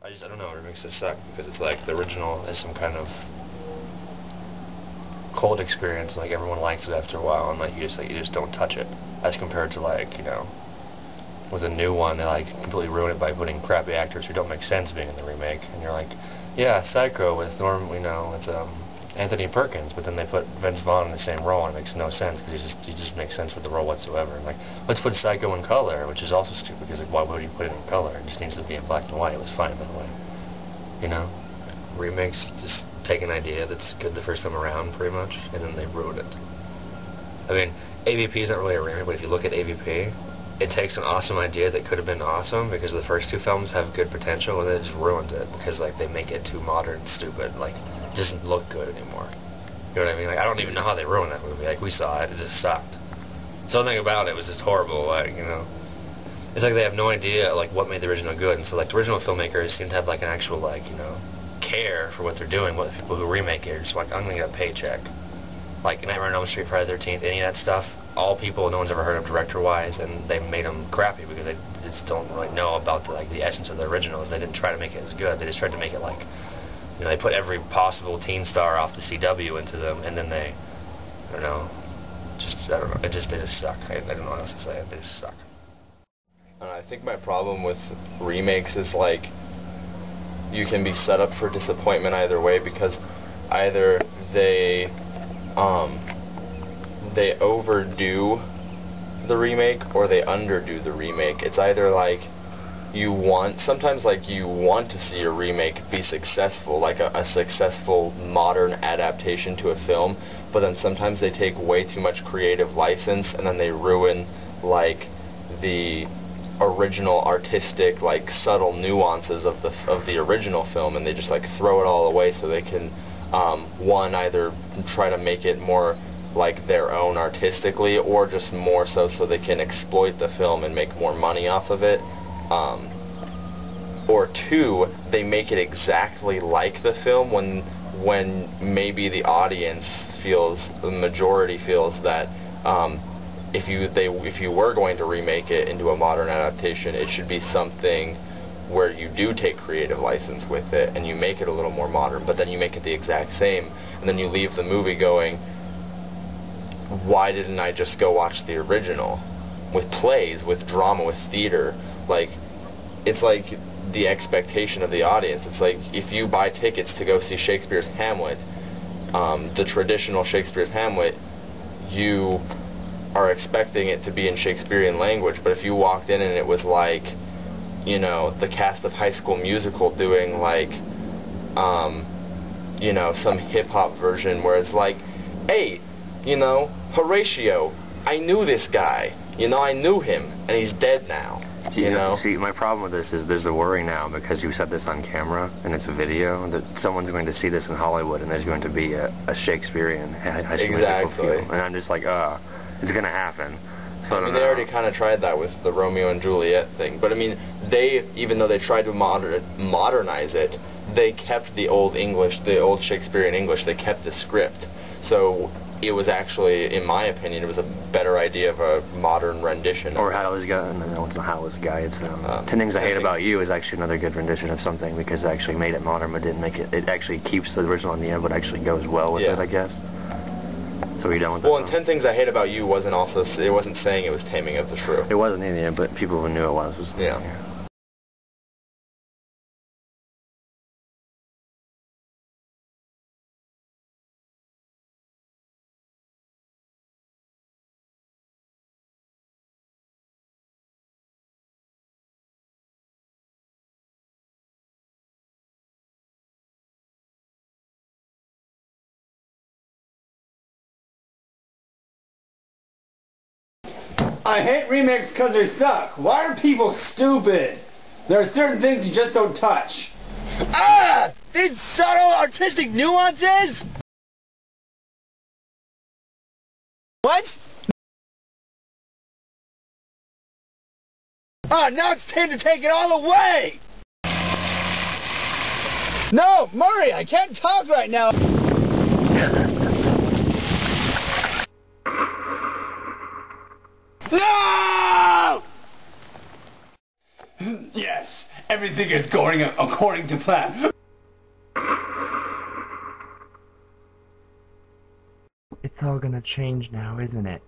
I don't know, remakes suck because it's like the original is some kind of cold experience, like everyone likes it after a while, and like you just don't touch it. As compared to like, you know, with a new one, they like completely ruin it by putting crappy actors who don't make sense being in the remake, and you're like, yeah, Psycho with it's Anthony Perkins, but then they put Vince Vaughn in the same role, and it makes no sense because he just makes sense with the role whatsoever. And like, let's put Psycho in color, which is also stupid because like, why would you put it in color? It just needs to be in black and white. It was fine by the way, you know. Remakes just take an idea that's good the first time around, pretty much, and then they ruin it. I mean, AVP is not really a remake, but if you look at AVP, it takes an awesome idea that could have been awesome because the first two films have good potential, and then it just ruins it because like they make it too modern and stupid. Like, it doesn't look good anymore. You know what I mean? Like, I don't even know how they ruined that movie. Like, we saw it, it just sucked. Something about it was just horrible. Like, you know, it's like they have no idea like what made the original good, and so like the original filmmakers seem to have like an actual like, you know, care for what they're doing. What the people who remake it are just like, I'm gonna get a paycheck. Like Nightmare on Elm Street, Friday the 13th, any of that stuff, all people no one's ever heard of director-wise, and they made them crappy because they just don't really know about the essence of the originals. They didn't try to make it as good. They just tried to make it like, you know, they put every possible teen star off the CW into them, and then they, I don't know, they just suck. I don't know what else to say. They just suck. I think my problem with remakes is like, you can be set up for disappointment either way because either they overdo the remake or they underdo the remake. It's either like sometimes like you want to see a remake be successful, like a successful modern adaptation to a film, but then sometimes they take way too much creative license and then they ruin like the original artistic like subtle nuances of the original film, and they just like throw it all away so they can one, either try to make it more like their own artistically, or just more so they can exploit the film and make more money off of it, or two, they make it exactly like the film when maybe the audience the majority feels that if you were going to remake it into a modern adaptation, it should be something where you do take creative license with it and you make it a little more modern, but then you make it the exact same, and then you leave the movie going, why didn't I just go watch the original? With plays, with drama, with theater, like, it's like the expectation of the audience. It's like if you buy tickets to go see Shakespeare's Hamlet, the traditional Shakespeare's Hamlet, you are expecting it to be in Shakespearean language, but if you walked in and it was like, you know, the cast of High School Musical doing like, you know, some hip-hop version where it's like, hey, you know, Horatio, I knew this guy, you know, I knew him, and he's dead now, you know? See, my problem with this is there's a worry now, because you said this on camera, and it's a video, that someone's going to see this in Hollywood, and there's going to be a Shakespearean High School Musical feel, and I'm just like, it's going to happen. So I mean, they already kind of tried that with the Romeo and Juliet thing, but I mean, even though they tried to modernize it, they kept the old English, the old Shakespearean English, they kept the script, so it was actually, in my opinion, it was a better idea of a modern rendition. Or Howl's Guy, no, it's not Howl's Guy, it's 10 Things I Hate About You is actually another good rendition of something, because it actually made it modern, but didn't make it, it actually keeps the original in the end, but actually goes well with it, I guess. So are you done with that? Well, and 10 Things I Hate About You wasn't saying it was Taming of the Shrew. It wasn't in the end, but people who knew it was. Yeah. I hate remakes because they suck. Why are people stupid? There are certain things you just don't touch. These subtle artistic nuances? What? Now it's time to take it all away! No, Murray, I can't talk right now. No! Yes, Everything is going according to plan. It's all gonna change now, isn't it?